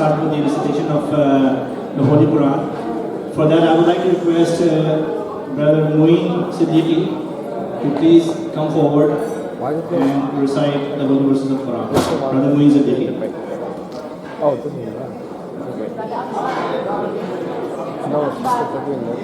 start with the recitation of the Holy Quran. For that, I would like to request Brother Muin Siddiqui to please come forward and recite the holy verses of Quran. Brother Muin Siddiqui. Oh, this is yeah. No, it's just doing this.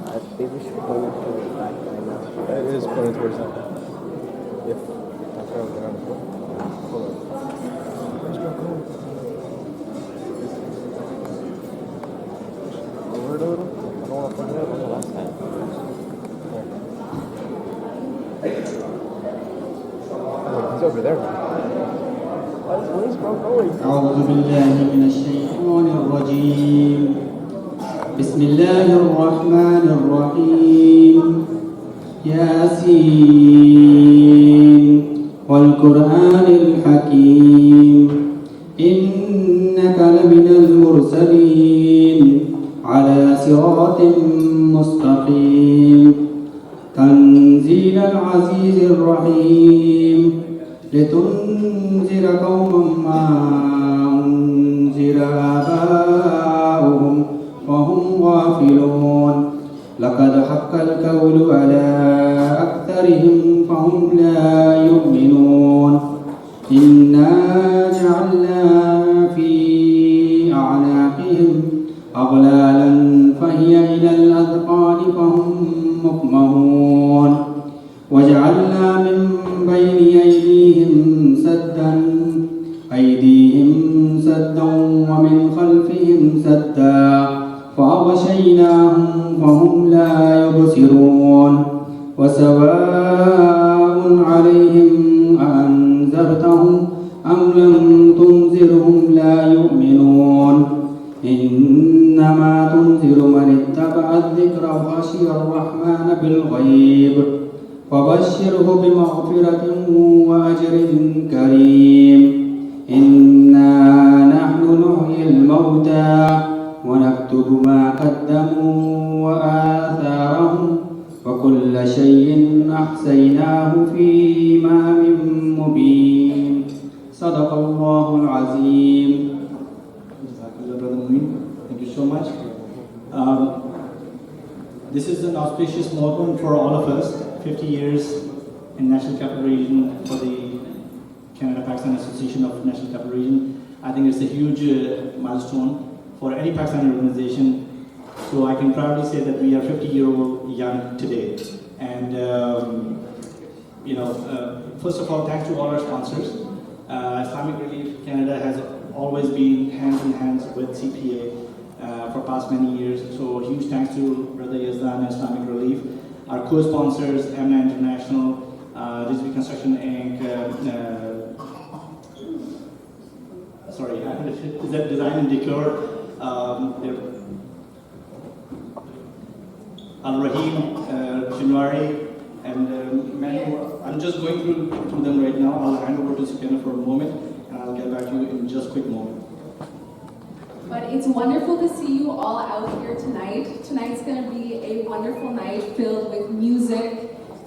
I think we should put it towards the back right now. It is pointing towards that. If that's how we're going to put it. Hold on. Where's my code? Lower it a little? I don't want to put it up on the last time. He's over there, man. Where's bro going? أعوذ بالله من الشيطان الرجيم. بسم الله الرحمن الرحيم. ياسين والقرآن الحكيم إنك لمن المرسلين على صراط مستقيم تنزيل العزيز الرحيم لتنذر قوما ما أنذر آباؤهم وهم غافلون لقد حق القول على أكثرهم فهم لا يؤمنون إنا جعلنا في أعناقهم أغلالا فهي إلى الأذقان فهم مقمحون وجعلنا من بين أيديهم سدا ومن خلفهم سدا فأغشيناهم فهم لا يبصرون وسواء عليهم أأنذرتهم أم لم تنذرهم لا يؤمنون إنما تنذر من اتبع الذكر وخشي الرحمن بالغيب وبشره بمغفرة وأجر كريم إنا نحن نحيي الموتى ونكتب ما قدموا وآثارهم وكل شيء أحصيناه في إمام مبين صدق الله العظيم. Brother Muin, thank you so much. This is an auspicious moment for all of us. 50 years in National Capital Region for the Canada-Pakistan Association of National Capital Region. I think it's a huge milestone for any Pakistani organization. So I can proudly say that we are 50-year-old young today. And first of all, thanks to all our sponsors. Islamic Relief Canada has always been hands in hands with CPA for past many years. So huge thanks to Brother Yazdan and Islamic Relief. Our co-sponsors, MNA International, Rizvi Construction Inc., Design and Decor, Al-Rahim, January, and many more. I'm just going through them right now. I'll hand over to Sakina for a moment, and I'll get back to you in just a quick moment. But it's wonderful to see you all out here tonight. Tonight's going to be a wonderful night filled with music,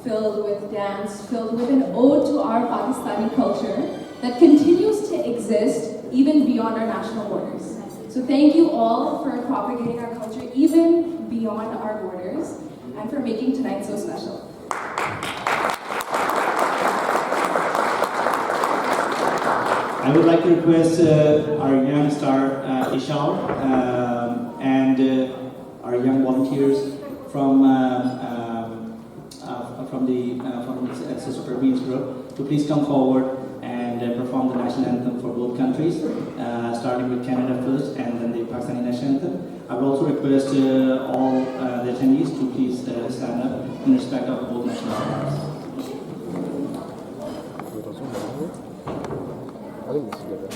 filled with dance, filled with an ode to our Pakistani culture that continues to exist even beyond our national borders. So thank you all for propagating our culture even beyond our borders and for making tonight so special. I would like to request our young star Ishal and our young volunteers from Sister Perveen's group to please come forward and perform the national anthem for both countries, starting with Canada first and then the Pakistani national anthem. I would also request all the attendees to please stand up in respect of both national anthems. I think this is good.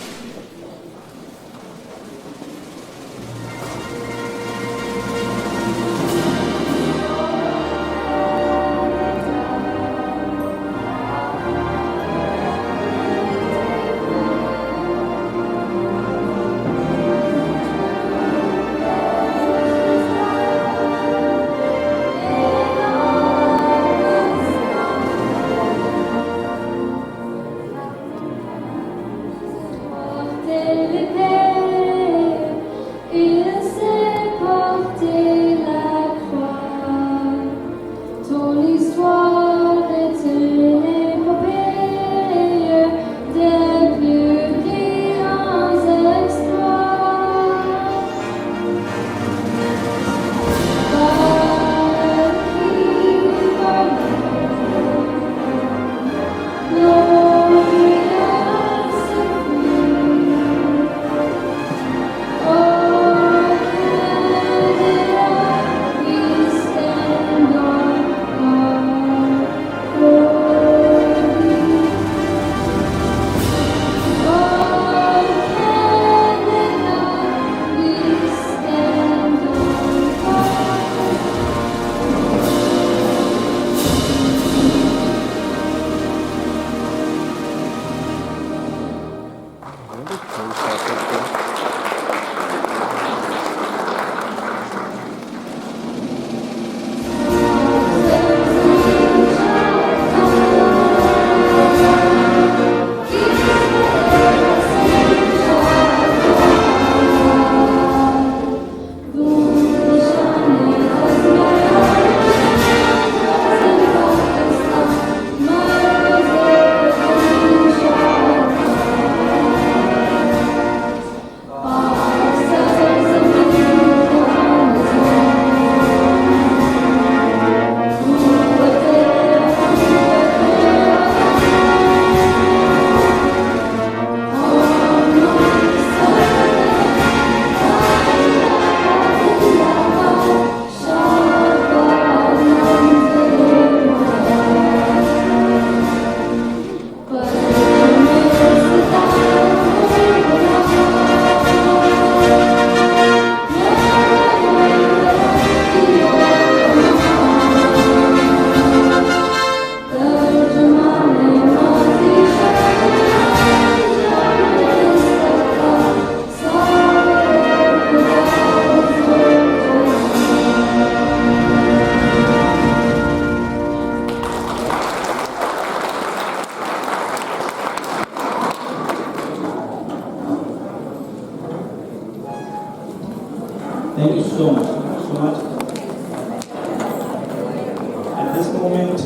this moment,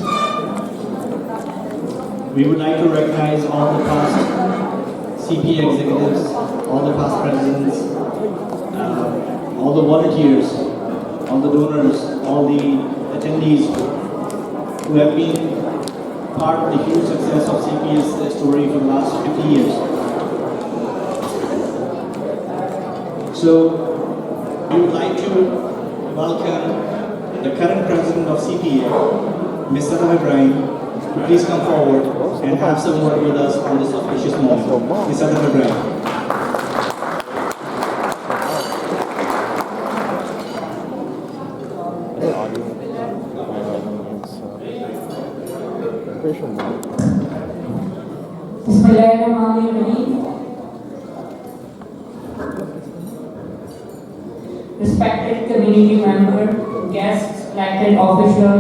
we would like to recognize all the past CPA executives, all the past presidents, all the volunteers, all the donors, all the attendees who have been part of the huge success of CPA's story for the last 50 years. So, we would like to welcome the current president of CPA, Ms. Sadaf Ibrahim, to please come forward and have some word with us on this auspicious moment. Ms. Sadaf Ibrahim. Bismillahirrahmanirrahim. Respected community member, guests, elected official,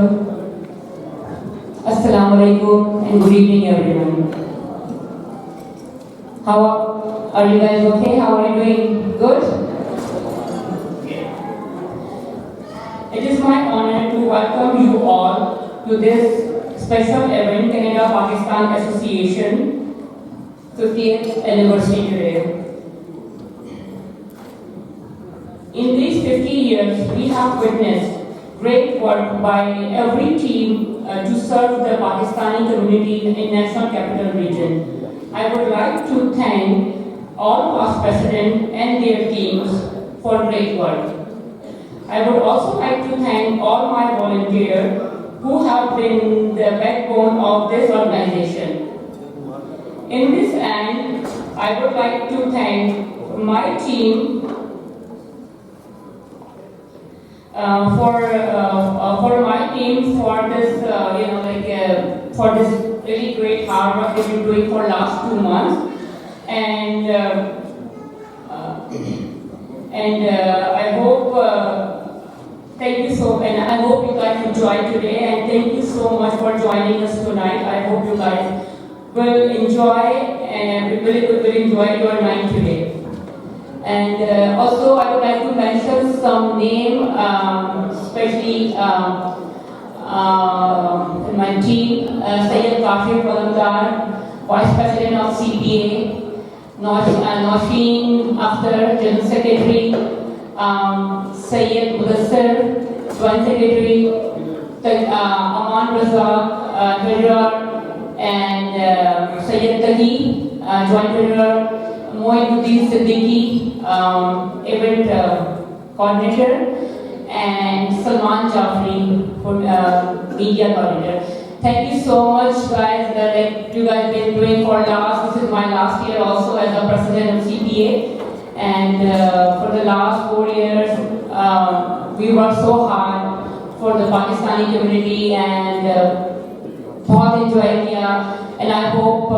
Assalamu alaikum and good evening everyone. How are you guys okay? How are you doing? Good? It is my honor to welcome you all to this special event, Canada-Pakistan Association 50th anniversary today. In these 50 years, we have witnessed great work by every team to serve the Pakistani community in National Capital Region. I would like to thank all past presidents and their teams for great work. I would also like to thank all my volunteers who have been the backbone of this organization. In this end, I would like to thank my team for this, for this really great hard work they've been doing for last 2 months, and I hope thank you so, and I hope you guys enjoyed today, and thank you so much for joining us tonight. I hope you guys will enjoy and will enjoy your night today. And also, I would like to mention some names, especially in my team, Sayyid Kashif Palamdar, Vice President of CPA, Nausheen Akhtar, General Secretary, Sayyid Mudassir, Joint Secretary, Aman Razak, Treasurer, and Sayyid Taqi, Joint Treasurer, Moinuddin Siddiqui, event coordinator, and Salman Jafri, media coordinator. Thank you so much, guys, that you guys been doing for this is my last year also as a president of CPA, and for the last 4 years, we worked so hard for the Pakistani community, and बहुत enjoy किया, and I hope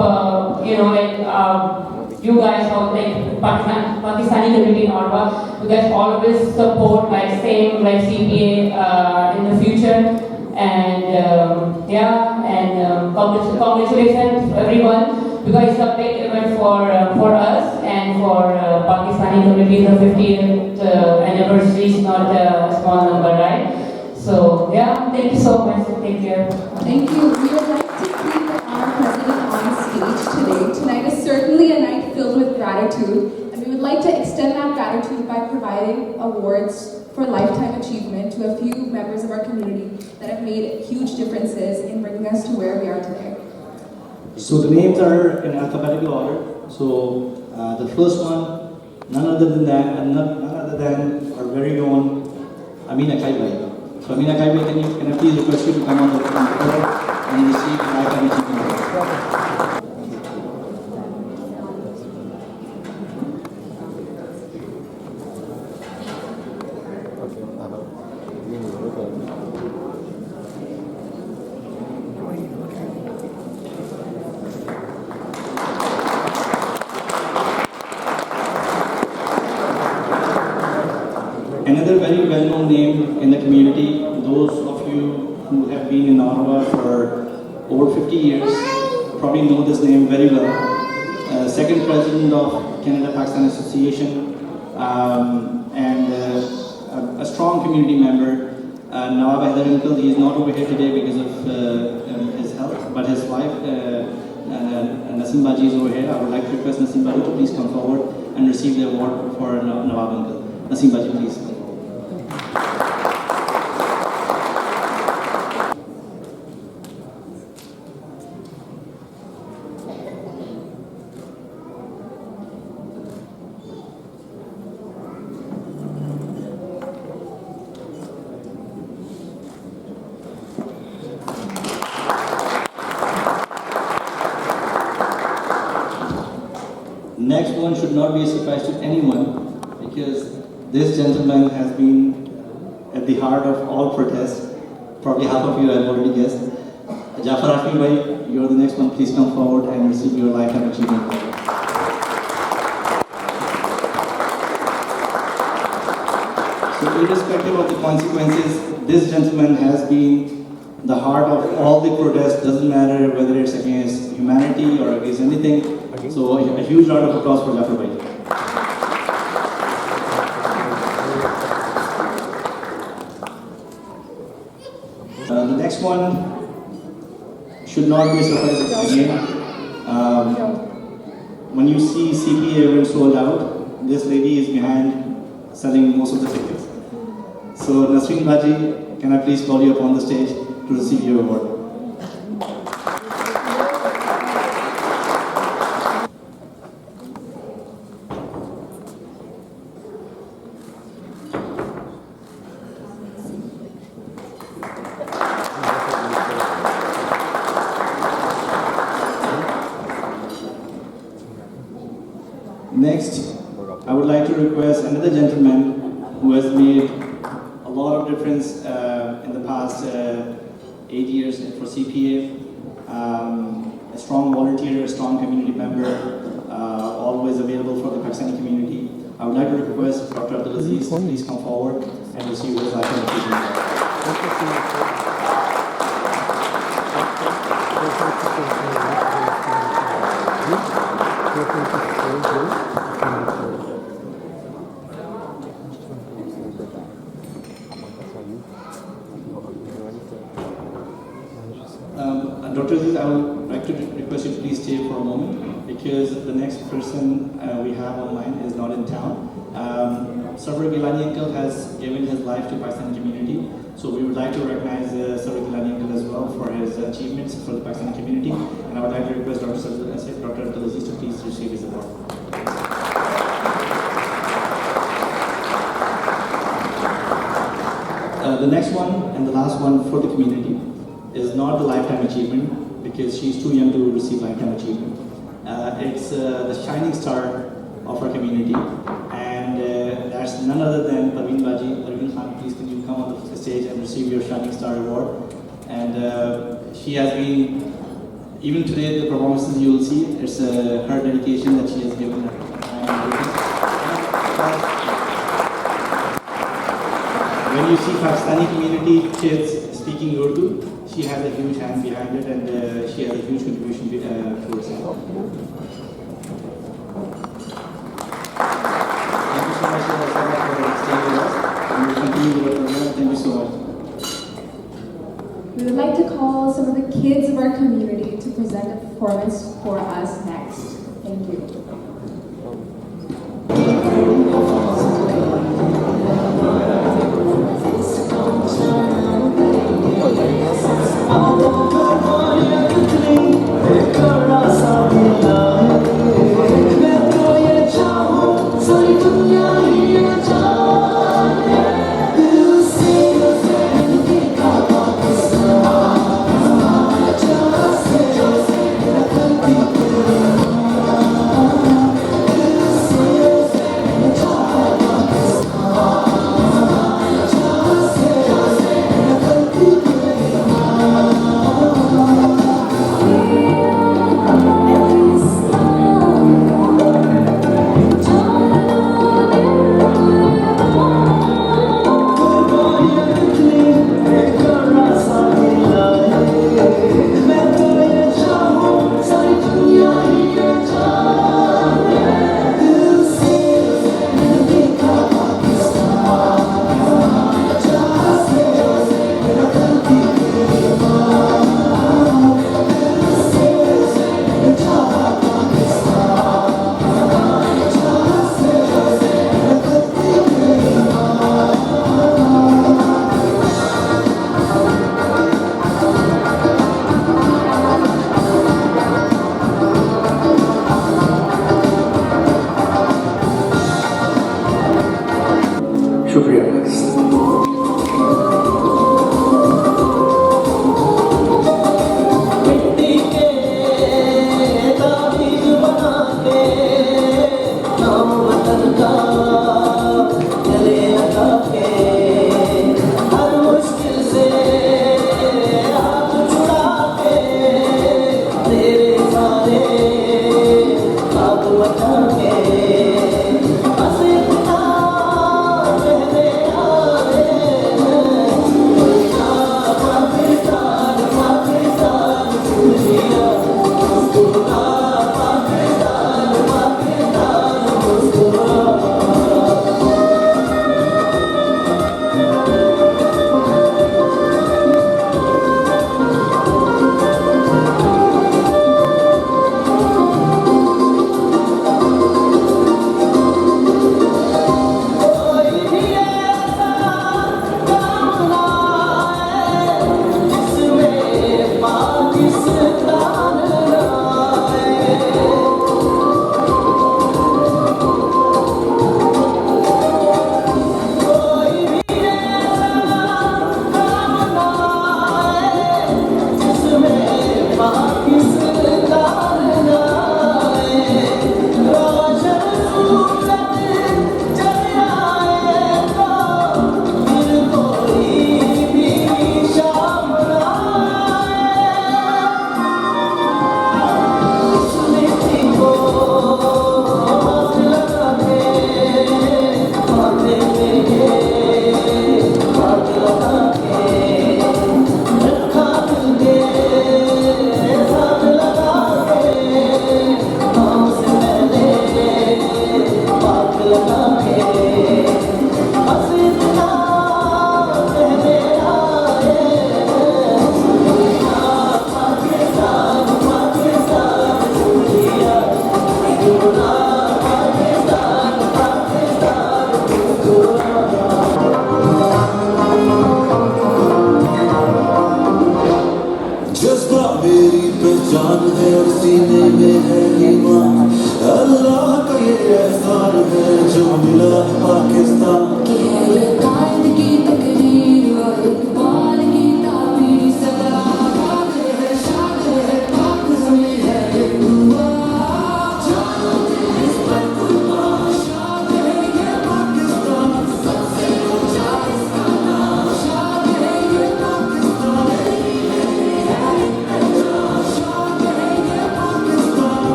you guys all Pakistani community in Ottawa, you guys always support same like CPA in the future, and congratulations everyone, because it's a big event for us and for Pakistani community. The 50th anniversary is not a small number, right? So thank you so much. Take care. Thank you. We would like to keep our president on stage today. Tonight is certainly a night filled with gratitude, and we would like to extend that gratitude by providing awards for lifetime achievement to a few members of our community that have made huge differences in bringing us to where we are today. So the names are in alphabetical order. So the first one, none other than our very own Amina Kaibai. So Amina Kaibai, can I please request you to come on the floor and receive lifetime achievement award. Another very well-known name in the community, those of you who have been in Ottawa for over 50 years probably know this name very well. Second president of Canada-Pakistan Association, and a strong community member, Nawab Haidar uncle, he is not over here today because of his health, but his wife, Nasim Baji, is over here. I would like to request Nasim Baji to please come forward and receive the award for Nawab uncle. Nasim Baji, please. Next one should not be a surprise to anyone because this gentleman has been at the heart of all protests. Probably half of you have already guessed. Jafar Afi bhai, you're the next one. Please come forward and receive your lifetime achievement award. So irrespective of the consequences, this gentleman has been the heart of all the protests. Doesn't matter whether it's against humanity or against anything. So a huge round of applause for Jafar bhai. The next one should not be a surprise again. When you see CPA event sold out, this lady is behind selling most of the tickets. So Nasreen Baji, can I please call you up on the stage to receive your award? Next, I would like to request another gentleman who has made a lot of difference in the past 8 years for CPA. A strong volunteer, a strong community member, always available for the Pakistani community. I would like to request Dr. Abdulaziz to please come forward and receive his lifetime achievement Dr. Aziz, I would like to request you to please stay for a moment because the next person we have online is not in town. Sarwar Gilani uncle has given his life to Pakistani community, so we would like to recognize Sarwar Gilani uncle as well for his achievements for the Pakistani community, and I would like to request Dr. Abdulaziz to please receive his award. The next one and the last one for the community is not the lifetime achievement because she's too young to receive lifetime achievement. It's the shining star of our community, and that's none other than Parveen Baji. Parveen Khan, please can you come on the stage and receive your shining star award? And she has been, even today the performances you will see, it's her dedication that she has given her time. When you see Pakistani community kids speaking Urdu, she has a huge hand behind it, and she has a huge contribution towards it. Thank you so much for staying with us, and we'll continue with our program. Thank you so much. We would like to call some of the kids of our community to present a performance for us next. Thank you.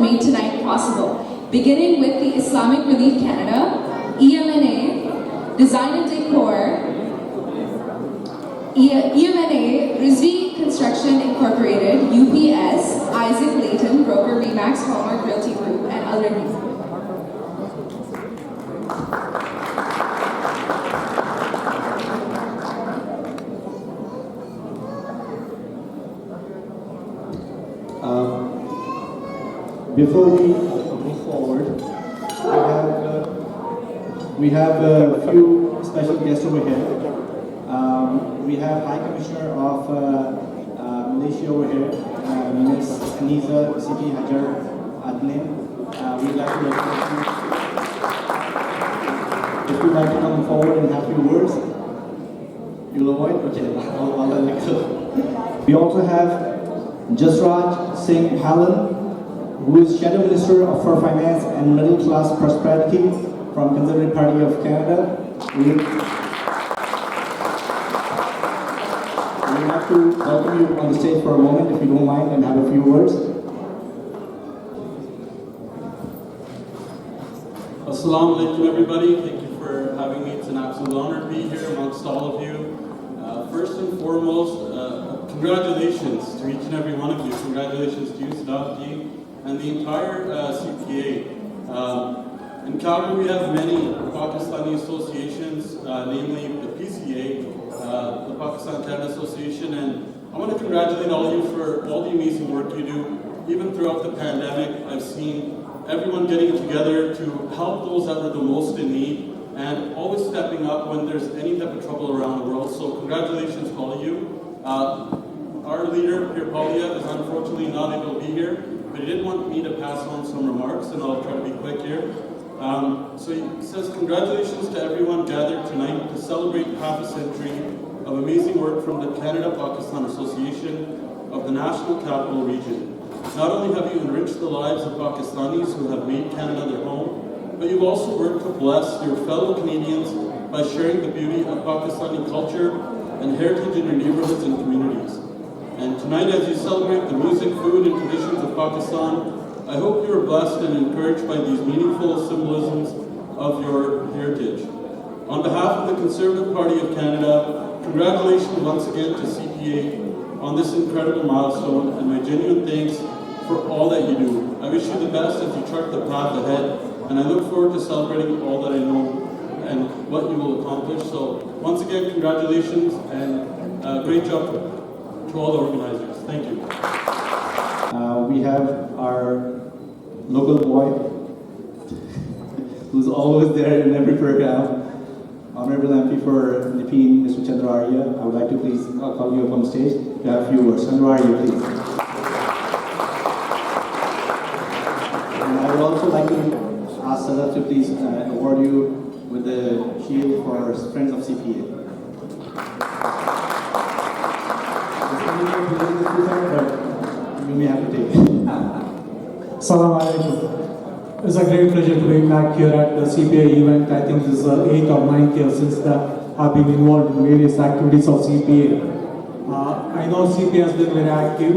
made tonight possible. Beginning with the Islamic Relief Canada, EMNA, Design and Decor, EMNA, Rizvi Construction Incorporated, UPS, Isaac Layton, Broker Remax Hallmark Realty Group, and other people. Before we move forward, we have a few special guests over here. We have High Commissioner of Malaysia over here, Ms. Aniza Siti Hajar Adnan. We'd like to welcome you. If you'd like to come forward and have a few words, you'll avoid. Okay, I'll let it go. We also have Jasraj Singh Halan, who is Shadow Minister for Finance and Middle Class Prosperity from Conservative Party of Canada. We'd like to welcome you on the stage for a moment, if you don't mind, and have a few words. Assalamu alaikum, everybody. Thank you for having me. It's an absolute honor to be here amongst all of you. First and foremost, congratulations to each and every one of you. Congratulations to you, Sadat ji, and the entire CPA. In Calgary, we have many Pakistani associations, namely the PCA, the Pakistan Canada Association, and I want to congratulate all of you for all the amazing work you do. Even throughout the pandemic, I've seen everyone getting together to help those that were the most in need, and always stepping up when there's any type of trouble around the world. So congratulations to all of you. Our leader, Pierre Polyev, is unfortunately not able to be here, but he did want me to pass on some remarks, and I'll try to be quick here. So he says, congratulations to everyone gathered tonight to celebrate half a century of amazing work from the Canada-Pakistan Association of the National Captial Region. Not only have you enriched the lives of Pakistanis who have made Canada their home, but you've also worked to bless your fellow Canadians by sharing the beauty of Pakistani culture and heritage in your neighborhoods and communities. And tonight, as you celebrate the music, food, and traditions of Pakistan, I hope you are blessed and encouraged by these meaningful symbolisms of your heritage. On behalf of the Conservative Party of Canada, congratulations once again to CPA on this incredible milestone, and my genuine thanks for all that you do. I wish you the best as you chart the path ahead, and I look forward to celebrating all that I know and what you will accomplish. So once again, congratulations, and great job to all the organizers. Thank you. We have our local boy, who's always there in every program, Honorable MP for Nipin, Mr. Chandra Arya. I would like to please call you up on stage to have a few words. Chandra Arya, please. And I would also like to ask Sadat to please award you with the shield for Friends of CPA. But you may have to take it. Assalamu alaikum. It's a great pleasure to be back here at the CPA event. I think this is the 8th or 9th year since I've been involved in various activities of CPA. I know CPA has been very active.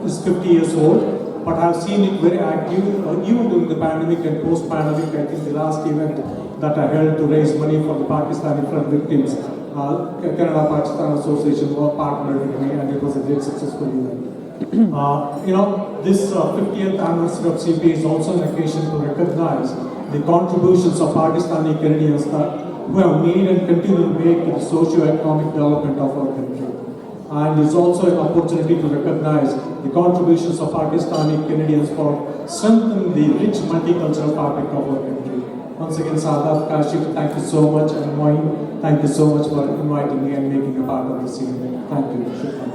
It's 50 years old, but I've seen it very active even during the pandemic and post-pandemic. I think the last event that I held to raise money for the Pakistani flood victims, Canada-Pakistan Association partnered with me, and it was a very successful event. This 50th anniversary of CPA is also an occasion to recognize the contributions of Pakistani Canadians who have made and continue to make to the socio-economic development of our country. And it's also an opportunity to recognize the contributions of Pakistani Canadians for strengthening the rich multicultural fabric of our country. Once again, Sadat, Kashif, thank you so much, and Moin, thank you so much for inviting me and making a part of this event. Thank you. Shukran.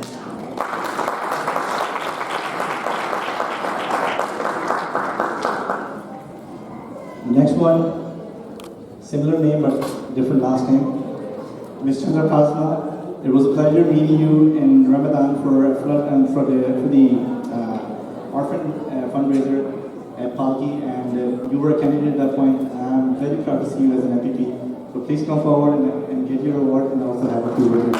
Next one, similar name but different last name, Ms. Chandra Pasma. It was a pleasure meeting you in Ramadan for flood and for the orphan fundraiser at Palki, and you were a candidate at that point. I'm very proud to see you as an MPP. So please come forward and get your award, and also have a few words.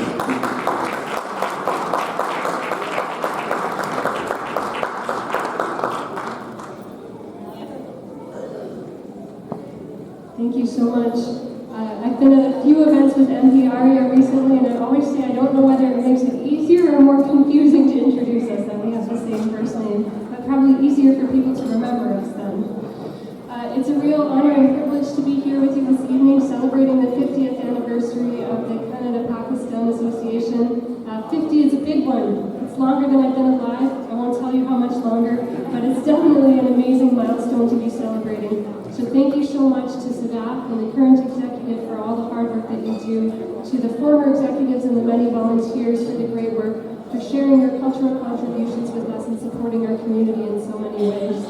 Thank you so much. I've been at a few events with NCR recently, and I always say I don't know whether it makes it easier or more confusing to introduce us that we have the same first name, but probably easier for people to remember us then. It's a real honor and privilege to be here with you this evening celebrating the 50th anniversary of the Canada-Pakistan Association. 50 is a big one. It's longer than I've been alive. I won't tell you how much longer, but it's definitely an amazing milestone to be celebrating. So thank you so much to Sadat and the current executive for all the hard work that you do, to the former executives and the many volunteers for the great work, for sharing your cultural contributions with us and supporting our community in so many ways.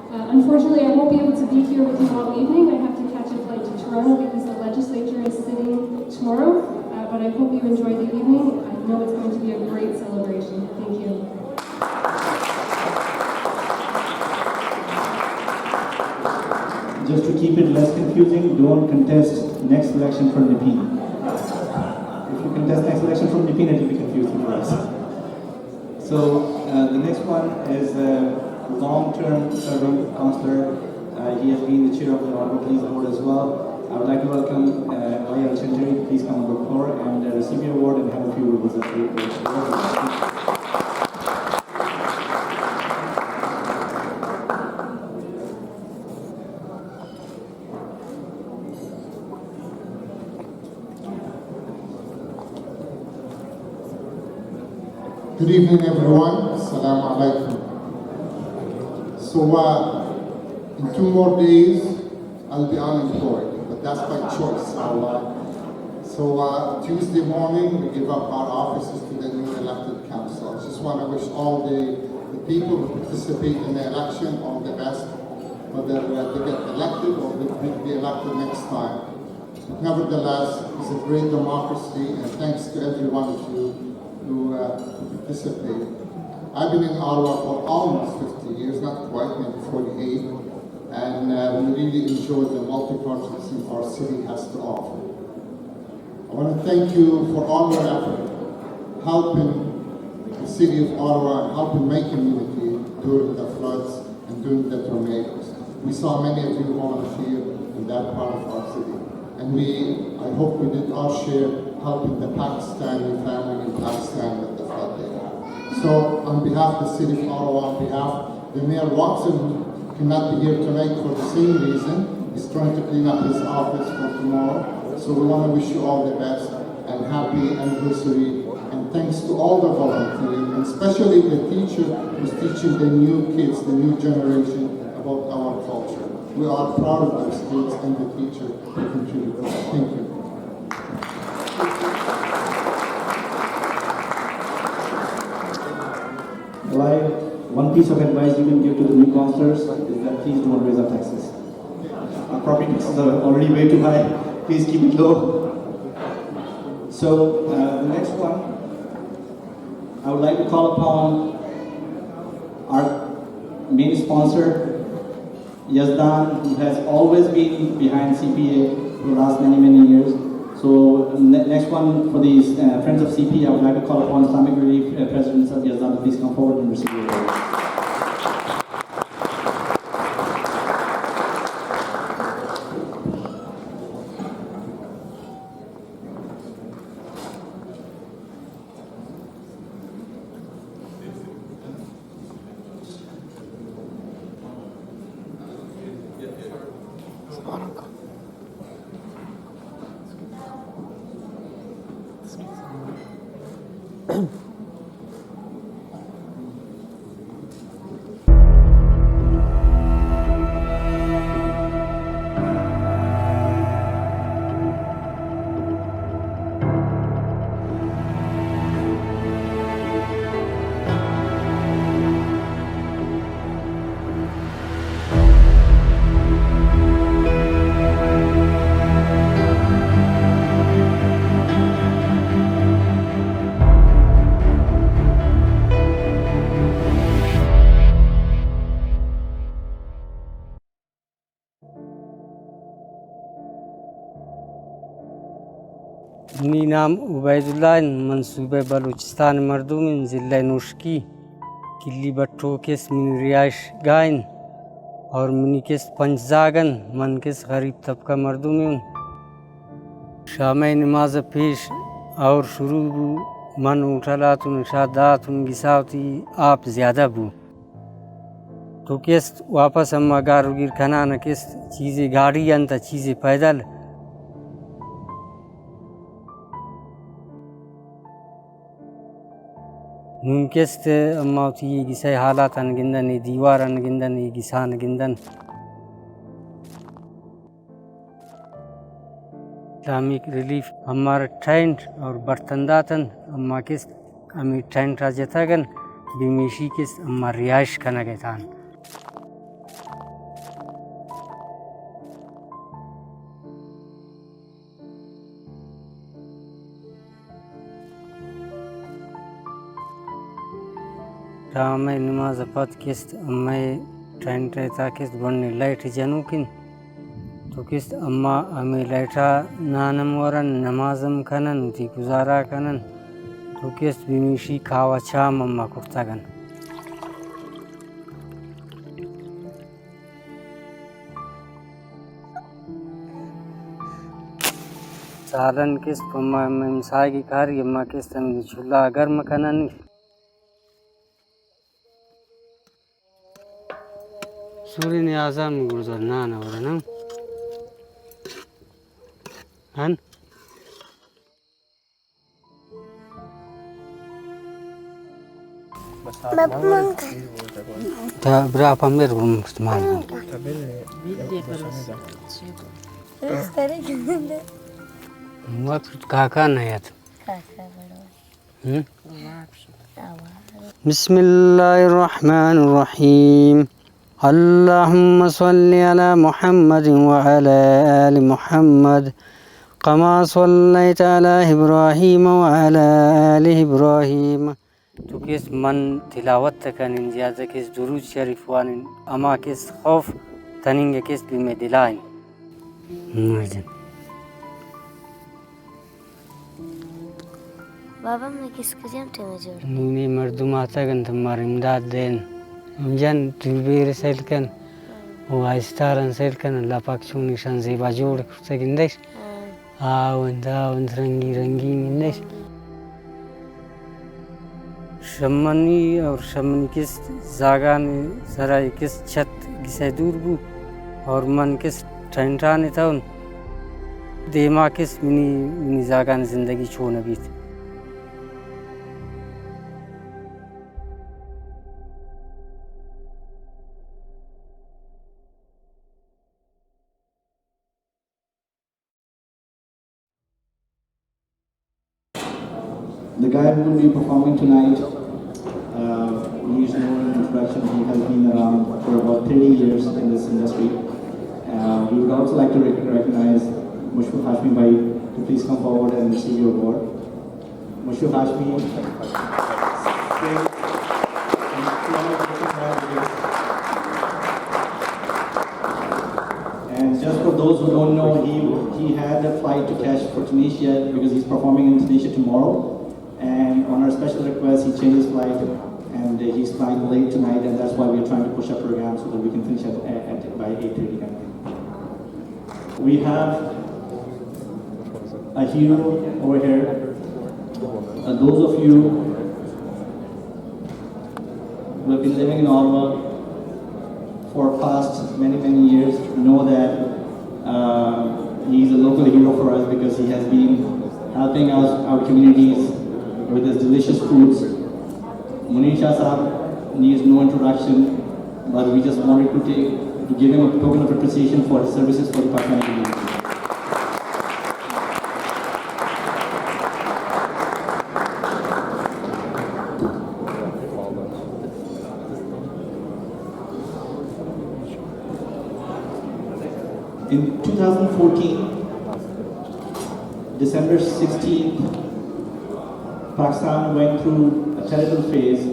Unfortunately, I won't be able to be here with you all evening. I have to catch a flight to Toronto because the legislature is sitting tomorrow, but I hope you enjoy the evening. I know it's going to be a great celebration. Thank you. Just to keep it less confusing, don't contest next election from Nipin. If you contest next election from Nipin, it will be confusing for us. So the next one is long-term serving councillor. He has been the chair of the Honorable Police Board as well. I would like to welcome Ayal Chantari. Please come on the floor and receive your award and have a few words of praise. Good evening, everyone. Assalamu alaikum. So, in 2 more days, I'll be unemployed, but that's by choice. So, Tuesday morning, we give up our offices to the new elected council. I just want to wish all the people who participate in the election all the best, whether they get elected or they will be elected next time. But nevertheless, it's a great democracy, and thanks to every one of you who participate. I've been in Ottawa for almost 50 years, not quite, maybe 48, and we really enjoy the multiculturalism our city has to offer. I want to thank you for all your effort, helping the city of Ottawa and helping my community during the floods and during the tornadoes. We saw many of you volunteer in that part of our city, and I hope we did our share helping the Pakistani family in Pakistan with the flood there. So on behalf of the city of Ottawa, on behalf of the Mayor Watson, who cannot be here tonight for the same reason, he's trying to clean up his office for tomorrow. So we want to wish you all the best and happy anniversary. And thanks to all the volunteers, and especially the teacher who's teaching the new kids, the new generation about our culture. We are proud of those kids and the teacher who contribute. Thank you. One piece of advice you can give to the new councillors is that please don't raise our taxes. Our property taxes are already way too high. Please keep it low. So the next one, I would like to call upon our main sponsor, Yazdan, who has always been behind CPA for the last many years. So next one for the Friends of CP, I would like to call upon Islamic Relief President Saad Yazdan to please come forward and receive your award. अपनी नाम उबैदुल्लाह मंसूबे बलूचिस्तान मरदूम ज़िला नूशकी किली Batto case मिन Riyash again और money किस पंचजागन मन किस गरीब तबका मर्दों में शाम नमाज पेश और शुरू मन उठला तुम शादात तुम गिसावती आप ज़्यादा बू तो किस वापस अम्मा गारुगिर खाना न किस चीज़ें गाड़ी अंत चीज़ें पैदल नूनकेस्त अम्मावती गिसाई हालात अनगिंदन दीवार अनगिंदन गिसान गिंदन इस्लामिक रिलीफ हमारा टेंट और बर्तन दातन अम्मा किस्त अमी टेंट राजतागन बिमेशी किस्त अम्मा रिहाइश करना गैतान रामे नमाज पढ़ किस्त अम्मे टेंट रहता किस्त बनने लाइट जनूकिन तो किस्त अम्मा अम्मे लाइटा नानम वरन नमाज़म कनन ती गुजारा कनन तो किस्त बिमिशी खावा चाम अम्मा कुफ्तागन सालन किस्त अम्मा मिसाई की कारी अम्मा किस्त अम्मे चूल्हा गर्म कनन सूर्य ने आज़ान में गुज़रना ना वरना हन berapa mir teman maksud kakak na ya Bismillahirrahmanirrahim Allahumma salli ala Muhammadin wa ala ali Muhammad كما صليت على إبراهيم وعلى آل إبراهيم تو किस मन तिलावत तकन ज़्यादा किस दुरूद शरीफ वानिन अमा किस खौफ तनिंग किस भी में दिलाइन बाबा मैं किसको जानते हैं जोड़ नीने मर्दुम आता गन तुम्हारी इमदाद देन जन तुबेर सेलकन वो आइस्तारन सेलकन अल्लाह पाक चुन निशान ज़ेबा जोड़ सकिंदेश आवन रंगी रंगी मिंदेश शमनी और शमनी किस जागान जरा किस छत किसे दूर बू और मन किस ठंडाने था उन देमा किस मिनी जागान जिंदगी छोड़ने भी थी The guy who will be performing tonight needs no introduction. He has been around for about 30 years in this industry. We would also like to recognize Mushfiq Hashmi Bhai to please come forward and receive your award. Mushfiq Hashmi. And just for those who don't know, he had a flight to catch for Tunisia because he's performing in Tunisia tomorrow. And on our special request, he changed his flight and he's flying late tonight, and that's why we're trying to push our program so that we can finish by 8:30. We have a hero over here. Those of you who have been living in Ottawa for past many years know that he's a local hero for us because he has been helping us, our communities, with his delicious foods. Munisha Saab needs no introduction, but we just wanted to give him a token of appreciation for his services for the Pakistani community. In 2014, December 16th, Pakistan went through a terrible phase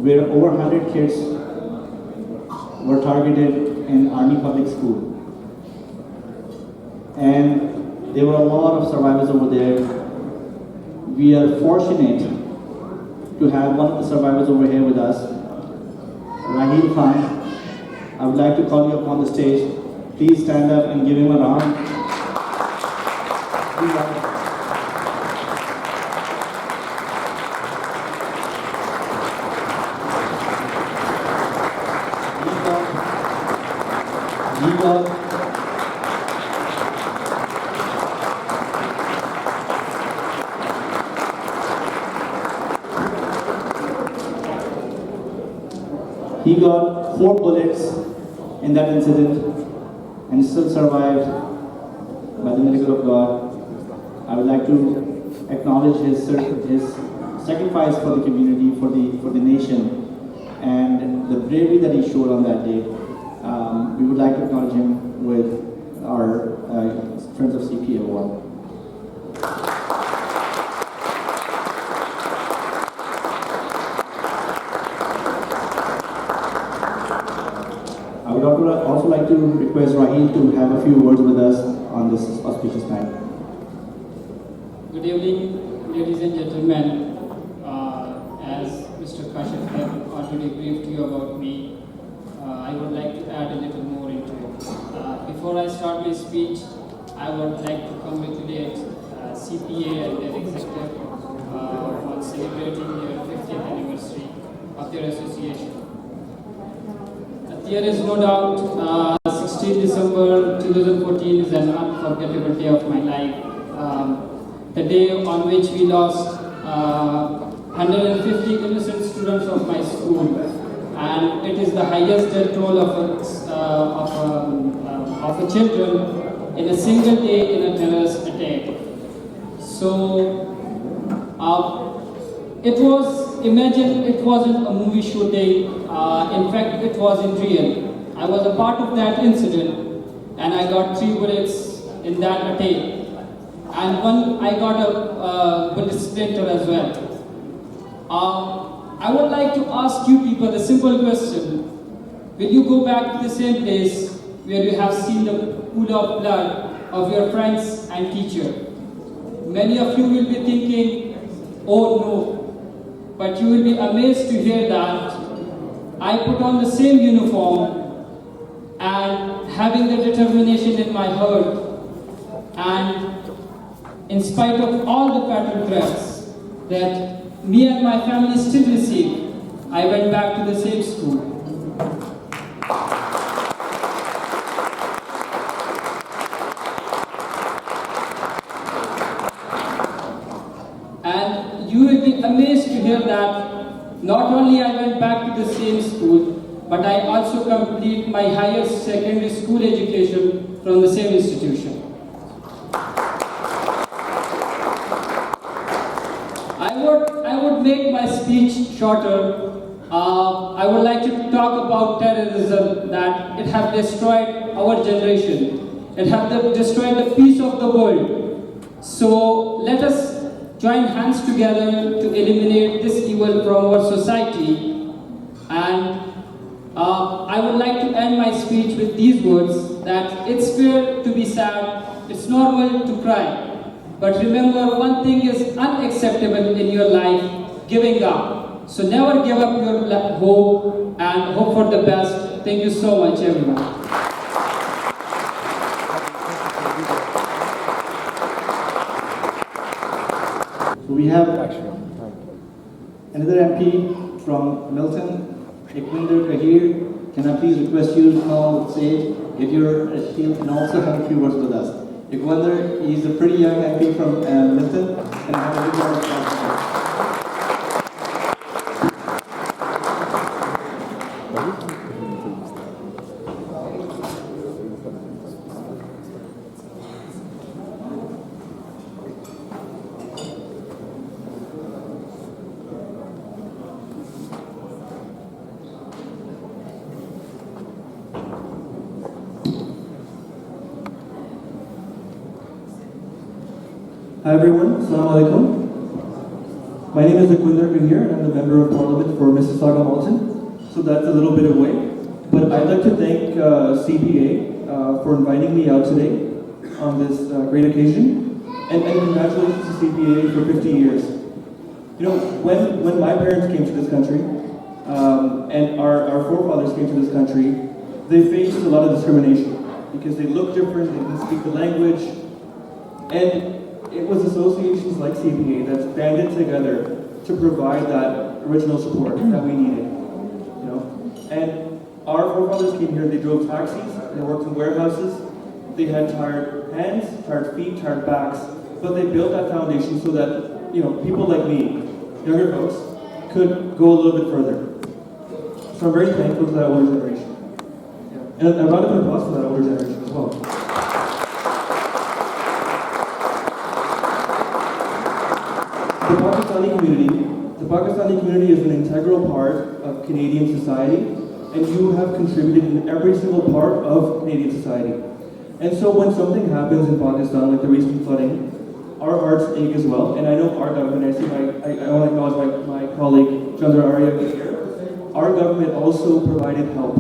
where over 100 kids were targeted in Army Public School. And there were a lot of survivors over there. We are fortunate to have one of the survivors over here with us, Raheel Khan. I would like to call you up on the stage. Please stand up and give him a round. He got 4 bullets in that incident and still survived by the miracle of God. I would like to acknowledge his sacrifice for the community, for the nation, and the bravery that he showed on that day. We would like to acknowledge him with our Friends of CPA Award. I would also like to request Raheel to have a few words with us on this auspicious night. Good evening, ladies and gentlemen. As Mr. Kashif had already briefed you about me, I would like to add a little more into it. Before I start my speech, I would like to congratulate CPA and their executive on celebrating their 50th anniversary of their association. There is no doubt 16 December 2014 is an unforgettable day of my life. The day on which we lost 150 innocent students of my school, and it is the highest death toll of a children in a single day in a terrorist attack. So imagine it wasn't a movie shooting. In fact, it wasn't real. I was a part of that incident, and I got 3 bullets in that attack. And I got a bullet splinter as well. I would like to ask you people a simple question. Will you go back to the same place where you have seen the pool of blood of your friends and teacher? Many of you will be thinking, oh no. But you will be amazed to hear that I put on the same uniform and having the determination in my heart, and in spite of all the fatal threats that me and my family still received, I went back to the same school. And you will be amazed to hear that not only I went back to the same school, but I also complete my higher secondary school education from the same institution. I would make my speech shorter. I would like to talk about terrorism, that it has destroyed our generation. It has destroyed the peace of the world. So let us join hands together to eliminate this evil from our society. And I would like to end my speech with these words, that it's fair to be sad, it's normal to cry. But remember, one thing is unacceptable in your life, giving up. So never give up your hope, and hope for the best. Thank you so much, everyone. So we have another MP from Milton, Ekwinder Kahir. Can I please request you to come on stage, get your shield, and also have a few words with us. Ekwinder, he's a pretty young MP from Milton, and I have a bit more responsibility. Hi everyone, Assalamu alaikum. My name is Ekwinder Kahir, and I'm the Member of Parliament for Mississauga Malton. So that's a little bit away. But I'd like to thank CPA for inviting me out today on this great occasion. And congratulations to CPA for 50 years. You know, when my parents came to this country, and our forefathers came to this country, they face a lot of discrimination because they look different, they can speak the language, and it was associations like CPA that's banded together to provide that original support that we needed, you know. And our forefathers came here, they drove taxis, they worked in warehouses, they had tired hands, tired feet, tired backs, but they built that foundation so that, you know, people like me, younger folks, could go a little bit further. So I'm very thankful to that older generation. And a round of applause for that older generation as well. The Pakistani community is an integral part of Canadian society, and you have contributed in every single part of Canadian society. And so when something happens in Pakistan, like the recent flooding, our hearts ache as well. And I know our government, I want to acknowledge my colleague, Chandra Arya here. Our government also provided help.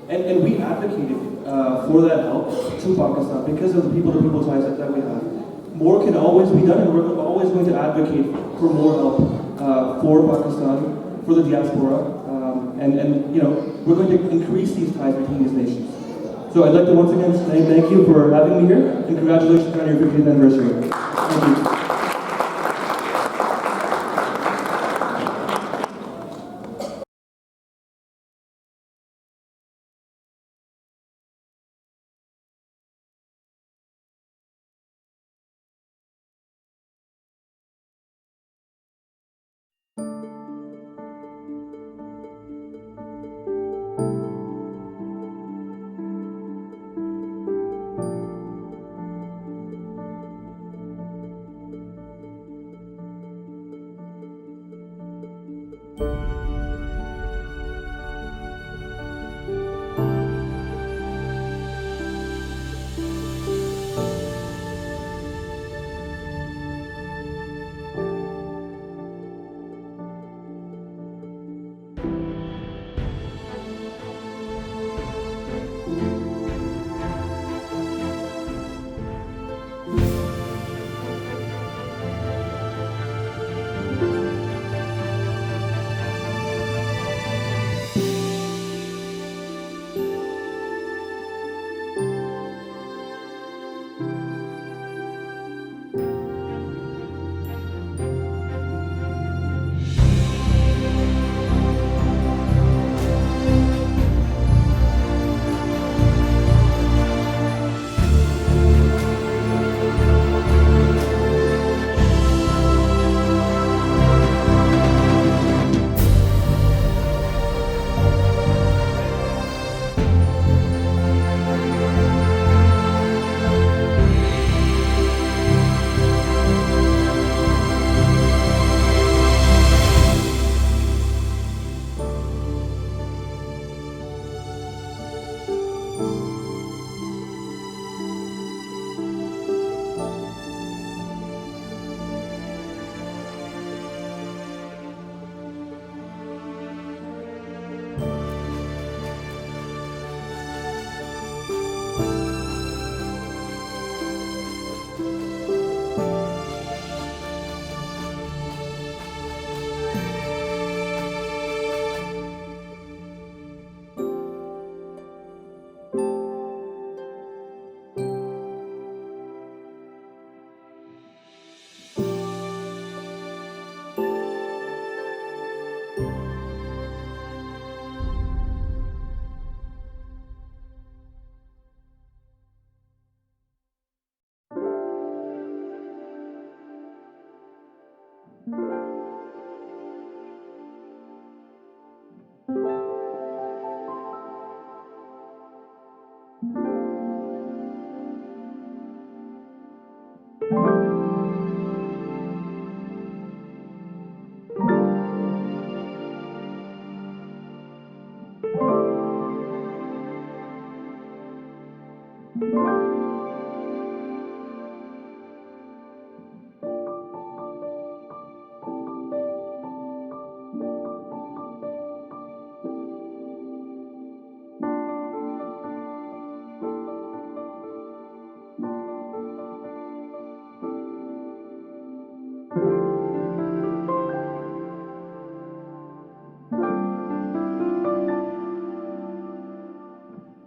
And we advocated for that help to Pakistan because of the people-to-people ties that we have. More can always be done, and we're always going to advocate for more help for Pakistan, for the diaspora, and you know, we're going to increase these ties between these nations. So I'd like to once again say thank you for having me here, and congratulations on your 50th anniversary. Thank you.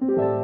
you.